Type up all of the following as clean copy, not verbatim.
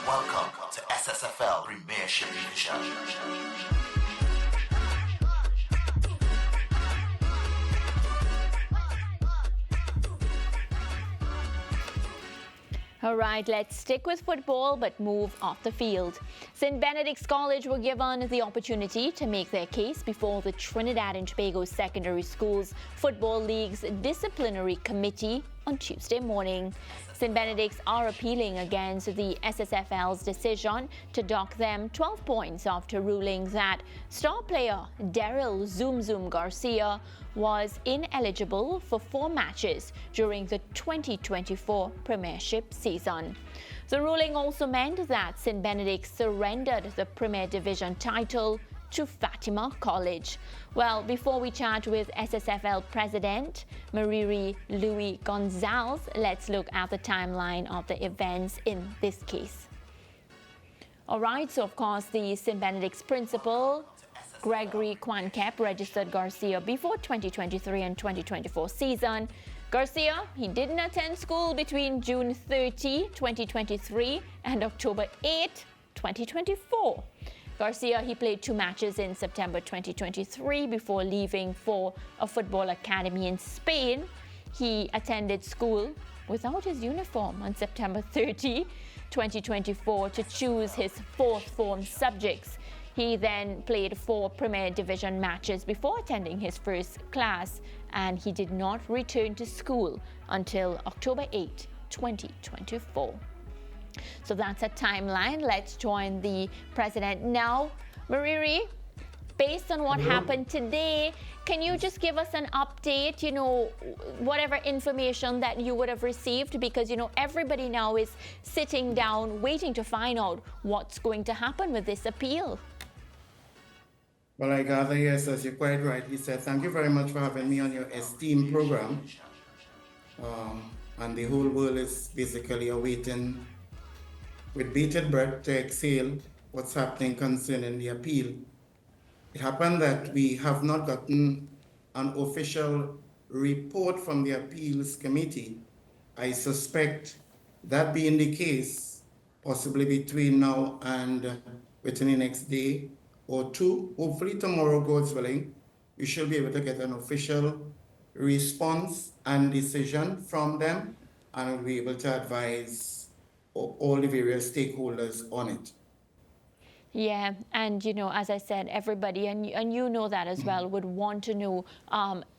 Welcome to SSFL Premiership Division. All right, let's stick with football but move off the field. St. Benedict's College were given the opportunity to make their case before the Trinidad and Tobago Secondary Schools Football League's disciplinary committee on Tuesday morning. St. Benedict's are appealing against the SSFL's decision to dock them 12 points after ruling that star player Daryl Zoom Zoom Garcia was ineligible for 4 matches during the 2024 Premiership season. The ruling also meant that St. Benedict surrendered the Premier Division title to Fatima College. Well, before we chat with SSFL President Mariri Louis Gonzalez, let's look at the timeline of the events in this case. All right, so of course the St. Benedict's principal Gregory Kwankep registered Garcia before 2023 and 2024 season. Garcia, he didn't attend school between June 30, 2023 and October 8, 2024. Garcia, he played 2 matches in September 2023 before leaving for a football academy in Spain. He attended school without his uniform on September 30, 2024 to choose his 4th form subjects. He then played 4 Premier Division matches before attending his first class, and he did not return to school until October 8, 2024. So that's a timeline. Let's join the president now. Mariri, based on what happened today, can you just give us an update, whatever information that you would have received? Because, everybody now is sitting down waiting to find out what's going to happen with this appeal. Well, I gather, yes, as you quite rightly said, thank you very much for having me on your esteemed program. And the whole world is basically awaiting with bated breath to exhale what's happening concerning the appeal. It happened that we have not gotten an official report from the appeals committee. I suspect that being the case, possibly between now and within the next day or 2, hopefully tomorrow, God's willing, we should be able to get an official response and decision from them, and we'll be able to advise all the various stakeholders on it. Yeah, and as I said, everybody, and you know that as well, would want to know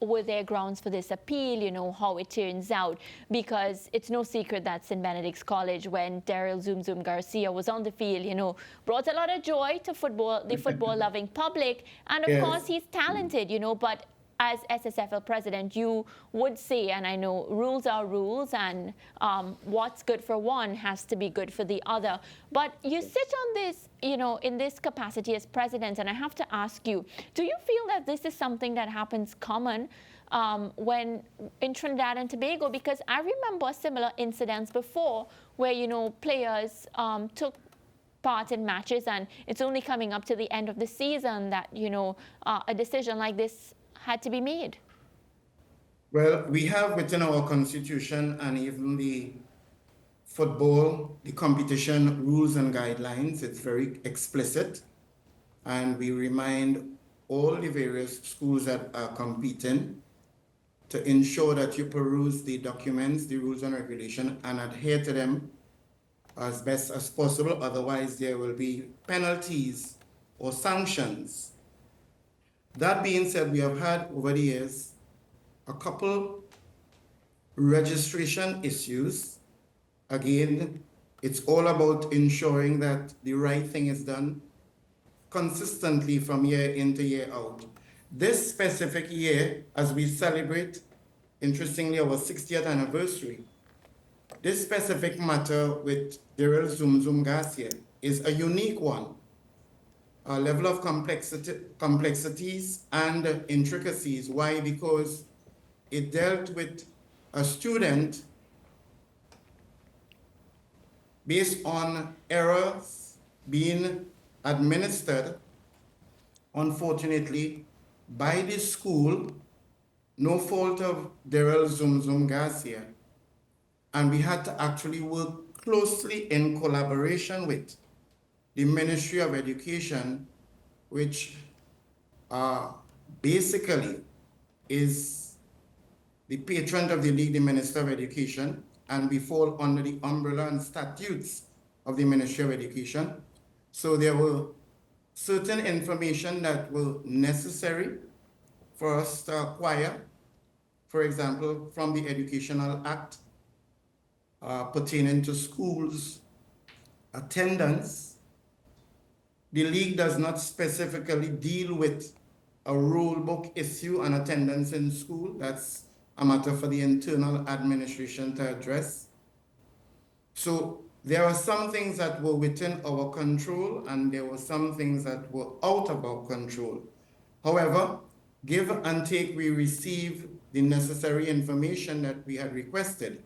were there grounds for this appeal, how it turns out, because it's no secret that St. Benedict's College, when Daryl Zoom Zoom Garcia was on the field, brought a lot of joy to the football-loving public, and of course he's talented, but as SSFL president, you would say, and I know rules are rules, and what's good for one has to be good for the other. But you sit on this, in this capacity as president, and I have to ask you, do you feel that this is something that happens common when in Trinidad and Tobago? Because I remember similar incidents before where, players took part in matches, and it's only coming up to the end of the season that, a decision like this had to be made. Well, we have within our constitution and even the football, the competition rules and guidelines, it's very explicit. And we remind all the various schools that are competing to ensure that you peruse the documents, the rules and regulation, and adhere to them as best as possible. Otherwise, there will be penalties or sanctions. That being said, we have had over the years a couple registration issues. Again, it's all about ensuring that the right thing is done consistently from year in to year out. This specific year, as we celebrate, interestingly, our 60th anniversary, this specific matter with Daryl Zoom Zoom Garcia is a unique one. A level of complexities and intricacies. Why? Because it dealt with a student based on errors being administered, unfortunately, by the school, no fault of Daryl Zoom Zoom Garcia. And we had to actually work closely in collaboration with the Ministry of Education, which basically is the patron of the league, the Minister of Education, and we fall under the umbrella and statutes of the Ministry of Education. So there were certain information that were necessary for us to acquire, for example, from the Educational Act pertaining to schools attendance. The league does not specifically deal with a rule book issue on attendance in school. That's a matter for the internal administration to address. So there are some things that were within our control and there were some things that were out of our control. However, give and take, we received the necessary information that we had requested.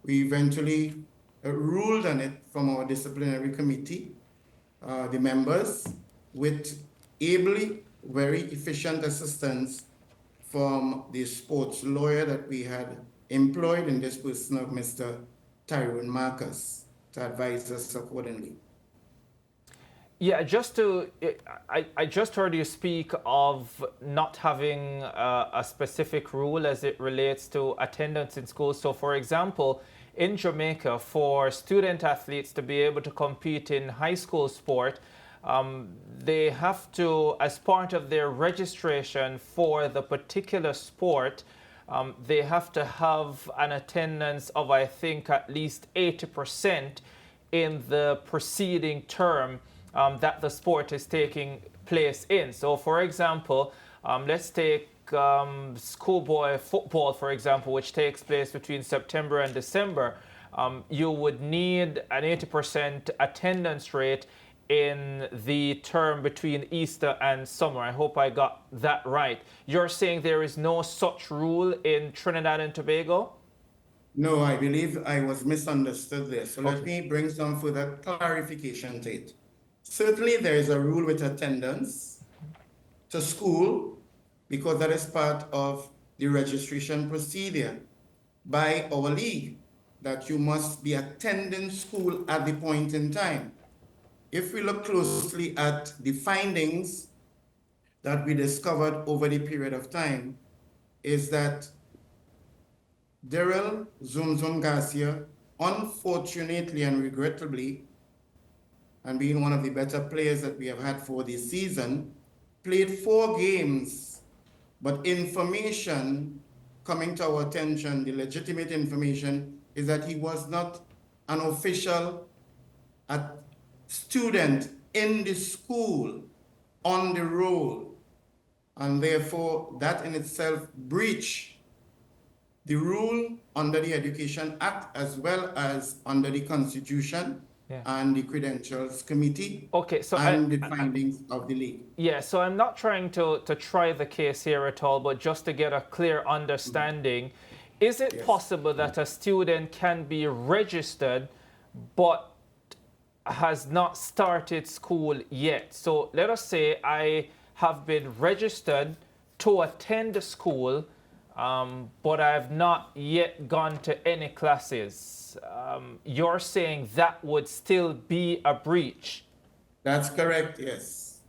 We eventually ruled on it from our disciplinary committee, the members, with ably very efficient assistance from the sports lawyer that we had employed in this person of Mr. Tyrone Marcus to advise us accordingly. Yeah, I just heard you speak of not having a specific rule as it relates to attendance in schools. So, for example, in Jamaica, for student athletes to be able to compete in high school sport, they have to, as part of their registration for the particular sport, they have to have an attendance of, I think, at least 80% in the preceding term that the sport is taking place in. So, for example, let's take schoolboy football, for example, which takes place between September and December. You would need an 80% attendance rate in the term between Easter and summer. I hope I got that right. You're saying there is no such rule in Trinidad and Tobago? No, I believe I was misunderstood there. So let me bring some further clarification to it. Certainly there is a rule with attendance to school because that is part of the registration procedure by our league that you must be attending school at the point in time. If we look closely at the findings that we discovered over the period of time, is that Daryl Zoom Garcia, unfortunately and regrettably, and being one of the better players that we have had for this season, played 4 games, but information coming to our attention, the legitimate information, is that he was not an official student in the school on the roll, and therefore that in itself breached the rule under the Education Act as well as under the Constitution and the Credentials Committee and the findings of the league. Yeah, so I'm not trying to try the case here at all, but just to get a clear understanding, is it possible that a student can be registered but has not started school yet? So let us say I have been registered to attend the school, but I have not yet gone to any classes. You're saying that would still be a breach? That's correct, yes.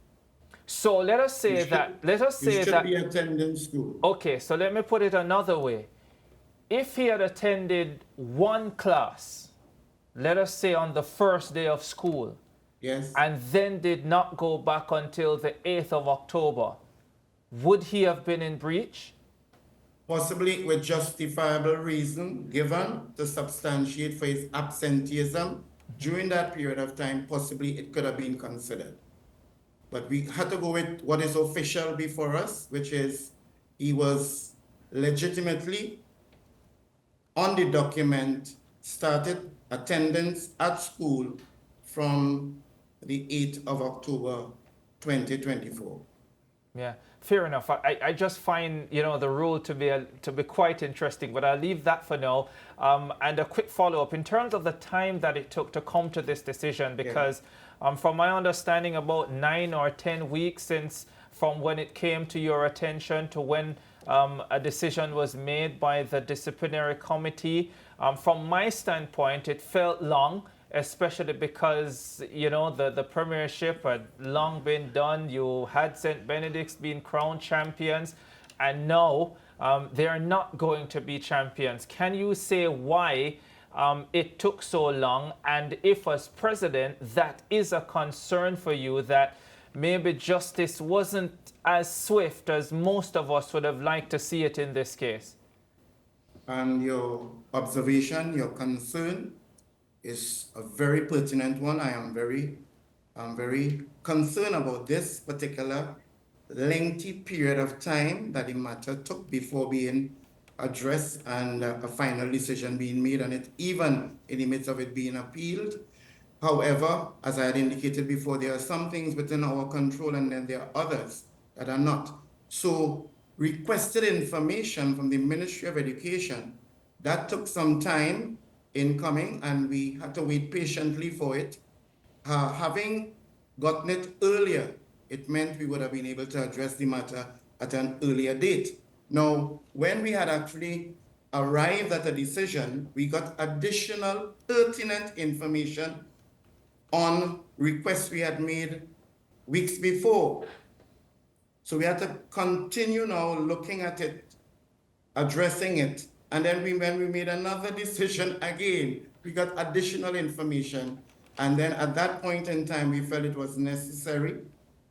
So let us say you should be attending school. Okay, so let me put it another way. If he had attended one class, let us say on the first day of school, and then did not go back until the 8th of October, would he have been in breach? Possibly with justifiable reason given to substantiate for his absenteeism during that period of time, possibly it could have been considered. But we had to go with what is official before us, which is he was legitimately on the document, started attendance at school from the 8th of October 2024. Yeah, fair enough. I just find, the rule to be quite interesting, but I'll leave that for now. And a quick follow-up in terms of the time that it took to come to this decision, because from my understanding, about 9 or 10 weeks from when it came to your attention to when a decision was made by the disciplinary committee. From my standpoint, it felt long, especially because, you know, the Premiership had long been done. You had St. Benedict's being crowned champions, and now they are not going to be champions. Can you say why it took so long? And if, as president, that is a concern for you, that maybe justice wasn't as swift as most of us would have liked to see it in this case? And your observation, your concern is a very pertinent one. I'm very concerned about this particular lengthy period of time that the matter took before being addressed and a final decision being made on it, even in the midst of it being appealed. However, as I had indicated before, there are some things within our control and then there are others that are not. So requested information from the Ministry of Education, that took some time in coming and we had to wait patiently for it. Having gotten it earlier, it meant we would have been able to address the matter at an earlier date. Now, when we had actually arrived at a decision, we got additional pertinent information on requests we had made weeks before. So we had to continue now looking at it, addressing it. And then when we made another decision again, we got additional information. And then at that point in time, we felt it was necessary,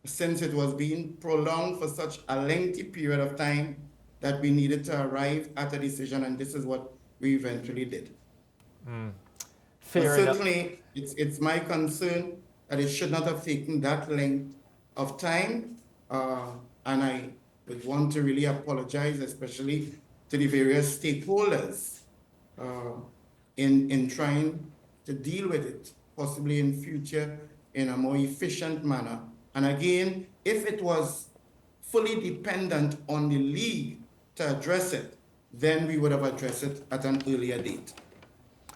since it was being prolonged for such a lengthy period of time, that we needed to arrive at a decision. And this is what we eventually did. Fair enough. Certainly, it's my concern that it should not have taken that length of time. And I would want to really apologize, especially to the various stakeholders in trying to deal with it, possibly in future in a more efficient manner. And again, if it was fully dependent on the league to address it, then we would have addressed it at an earlier date.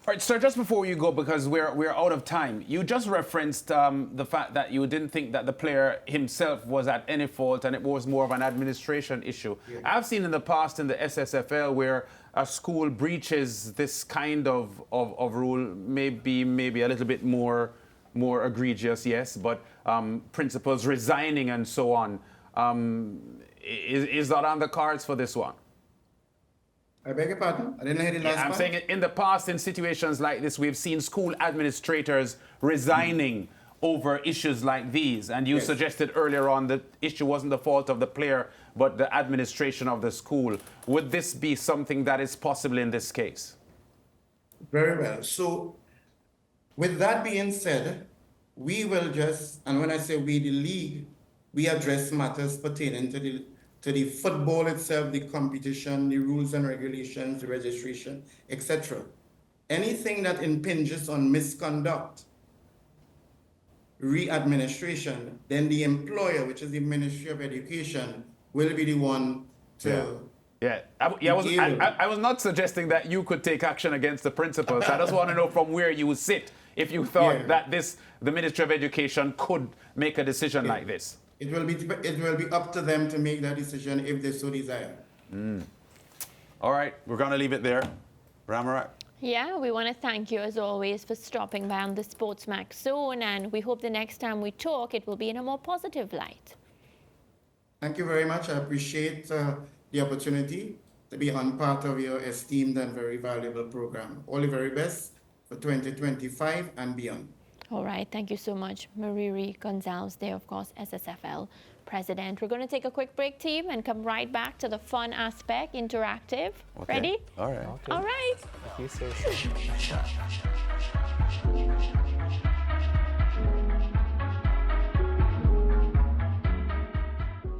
All right, sir, just before you go, because we're out of time, you just referenced the fact that you didn't think that the player himself was at any fault and it was more of an administration issue. Yeah. I've seen in the past in the SSFL where a school breaches this kind of rule, maybe a little bit more egregious, yes, but principals resigning and so on. Is that on the cards for this one? I beg your pardon? I didn't hear the last part. I'm saying in the past, in situations like this, we've seen school administrators resigning over issues like these. And you suggested earlier on that issue wasn't the fault of the player, but the administration of the school. Would this be something that is possible in this case? Very well. So with that being said, we will just, and when I say we, the league, we address matters pertaining to the football itself, the competition, the rules and regulations, the registration, etc. Anything that impinges on misconduct, re-administration, then the employer, which is the Ministry of Education, will be the one to... I was not suggesting that you could take action against the principals. I just want to know from where you sit, if you thought that the Ministry of Education could make a decision like this. It will be up to them to make that decision if they so desire. All right, we're going to leave it there. Ramarat? Yeah, we want to thank you as always for stopping by on the SportsMax Zone, and we hope the next time we talk it will be in a more positive light. Thank you very much. I appreciate the opportunity to be on part of your esteemed and very valuable program. All the very best for 2025 and beyond. All right, thank you so much, Mariri Gonzalez there, of course, SSFL president. We're going to take a quick break, team, and come right back to the fun aspect, interactive. Okay. Ready? All right. Okay. All right. Thank you,